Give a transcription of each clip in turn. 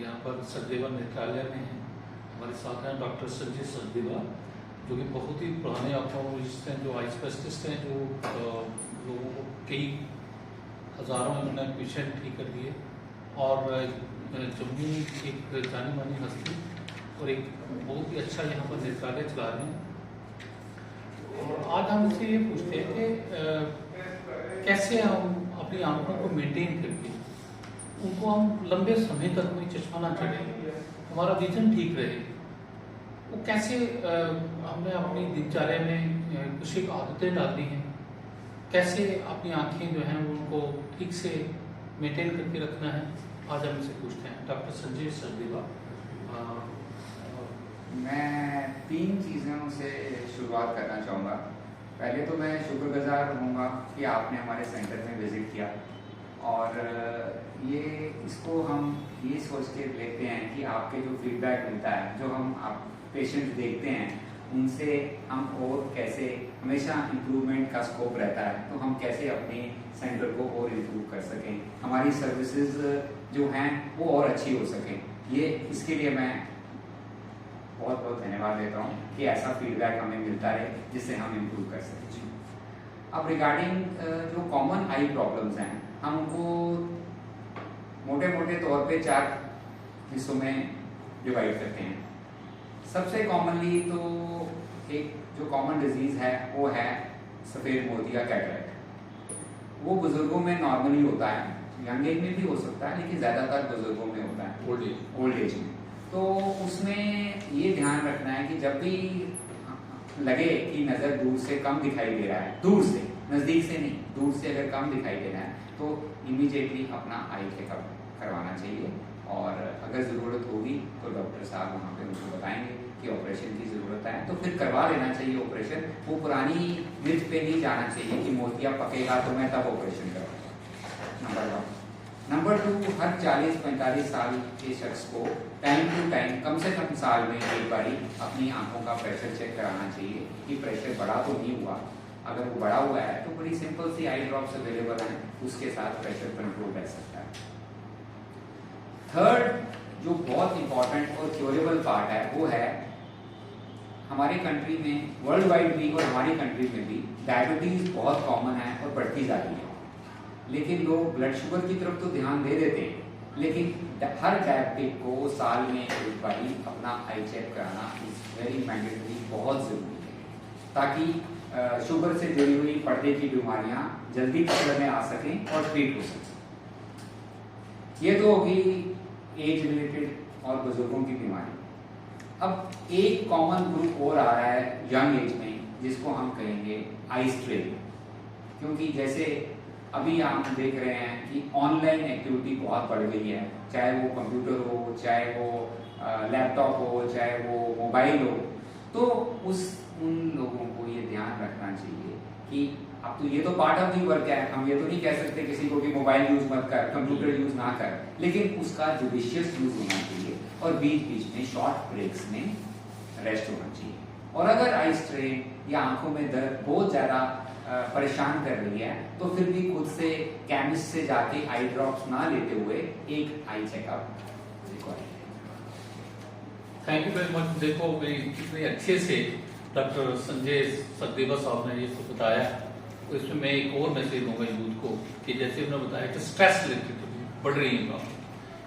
यहाँ पर सचदेवा नेत्रालय में हैं। हमारे साथ हैं डॉक्टर संजय सचदेवा, जो कि बहुत ही पुराने ऑप्थेल्मोलॉजिस्ट हैं, जो आई स्पेशलिस्ट हैं, जो लोगों को कई हज़ारों इन्होंने पेशेंट ठीक कर दिए और जम्मू एक जानी मानी हस्ती और एक बहुत ही अच्छा यहाँ पर नेत्रालय चला रहे हैं। और आज हम इससे ये पूछते हैं कि कैसे हम अपनी आंखों को मेंटेन करके उनको हम लंबे समय तक कोई चश्मा ना चढ़े, हमारा विजन ठीक रहे, वो कैसे हमने अपनी दिनचर्या में कुछ एक आदतें डालनी हैं, कैसे अपनी आंखें जो हैं उनको ठीक से मेंटेन करके रखना है। आज हम इसे पूछते हैं डॉक्टर संजय सचदेवा। मैं 3 चीज़ों से शुरुआत करना चाहूँगा। पहले तो मैं शुक्रगुजार रहूँगा कि आपने हमारे सेंटर में विज़िट किया और इसको हम ये सोच के लेते हैं कि आपके जो फीडबैक मिलता है, जो हम आप पेशेंट देखते हैं, उनसे हम और कैसे हमेशा इम्प्रूवमेंट का स्कोप रहता है, तो हम कैसे अपने सेंटर को और इम्प्रूव कर सकें, हमारी सर्विसेज जो हैं वो और अच्छी हो सकें। इसके लिए मैं बहुत बहुत धन्यवाद देता हूँ कि ऐसा फीडबैक हमें मिलता रहे जिससे हम इम्प्रूव कर सकें। अब रिगार्डिंग जो कॉमन आई प्रॉब्लम्स हैं, हम उनको मोटे मोटे तौर पे 4 हिस्सों में डिवाइड करते हैं। सबसे कॉमनली तो एक जो कॉमन डिजीज है वो है सफ़ेद मोतिया कैटरेक्ट। वो बुजुर्गों में नॉर्मली होता है, यंग एज में भी हो सकता है, लेकिन ज़्यादातर बुजुर्गों में होता है, ओल्ड एज में। तो उसमें ये ध्यान रखना है कि जब भी लगे कि नज़र दूर से कम दिखाई दे रहा है, दूर से, नज़दीक से नहीं, दूर से अगर कम दिखाई दे रहा है तो इमीडिएटली अपना आई चेकअप करवाना चाहिए। और अगर ज़रूरत होगी तो डॉक्टर साहब वहाँ पे उनको बताएंगे कि ऑपरेशन की ज़रूरत है, तो फिर करवा लेना चाहिए ऑपरेशन। वो पुरानी मिथ पे नहीं जाना चाहिए कि मोतिया पकेगा तो मैं तब ऑपरेशन करूँगा। नंबर 1। नंबर 2, हर 40-45 साल के शख्स को टाइम टू टाइम, कम से कम साल में एक बारी अपनी आंखों का प्रेशर चेक कराना चाहिए कि प्रेशर बढ़ा तो नहीं हुआ। अगर वो बढ़ा हुआ है तो बड़ी सिंपल सी आई ड्रॉप्स अवेलेबल हैं, उसके साथ प्रेशर कंट्रोल रह सकता है। थर्ड, जो बहुत इंपॉर्टेंट और क्योरेबल पार्ट है, वो है हमारी कंट्री में, वर्ल्ड वाइड भी और हमारी कंट्री में भी डायबिटीज बहुत कॉमन है और बढ़ती जा रही है। लेकिन लोग ब्लड शुगर की तरफ तो ध्यान दे देते हैं, लेकिन हर डायबिटिक को साल में एक बारी अपना आई चेक कराना इज वेरी मैंडेटरी, बहुत ज़रूरी है, ताकि शुगर से जुड़ी हुई पर्दे की बीमारियां जल्दी पकड़ में आ सकें और ट्रीट हो सकें। ये तो होगी एज रिलेटेड और बुजुर्गों की बीमारी। अब एक कॉमन ग्रुप और आ रहा है यंग एज में, जिसको हम कहेंगे आई स्ट्रेन। क्योंकि जैसे अभी हम देख रहे हैं कि ऑनलाइन एक्टिविटी बहुत बढ़ गई है, चाहे वो कंप्यूटर हो, चाहे वो लैपटॉप हो, चाहे वो मोबाइल हो, तो उन लोगों को ये ध्यान रखना चाहिए कि अब तो ये तो पार्ट ऑफ दी वर्क है, हम ये तो नहीं कह सकते किसी को कि मोबाइल यूज मत कर, कंप्यूटर यूज ना कर, लेकिन उसका जुडिशियस यूज होना चाहिए और बीच बीच में शॉर्ट ब्रेक्स में रेस्ट होना चाहिए। और अगर आई स्ट्रेन या आंखों में दर्द बहुत ज़्यादा परेशान कर रही है, तो फिर भी खुद से केमिस्ट से जाके आई ड्रॉप्स ना लेते हुए एक eye checkup required. Thank you very much. देखो कितने अच्छे से डॉक्टर संजय सचदेवा साहब ने ये तो बताया, तो इसमें मैं एक और मैसेज दूंगा यूथ को कि जैसे उन्होंने बताया कि स्ट्रेस रिलेटेड बढ़ रही है प्रॉब्लम,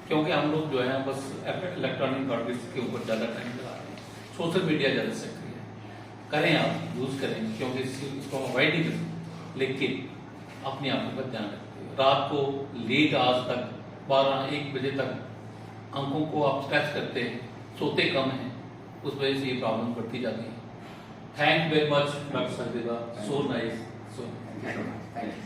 क्योंकि हम लोग जो है बस इलेक्ट्रॉनिक गैजेट्स के ऊपर ज़्यादा टाइम लगा रहे हैं, सोशल मीडिया ज़्यादा सक्रिय है, करें आप यूज़ करें, क्योंकि इसको अवॉइड ही करें, लेकिन अपनी आंखों का ध्यान रखें। रात को लेट आज तक 12-1 बजे तक आंखों को आप स्ट्रेच करते हैं, सोते कम हैं, उस वजह से ये प्रॉब्लम बढ़ती जाती है। Thank you very much doctor Sachdeva, so nice. Thank you.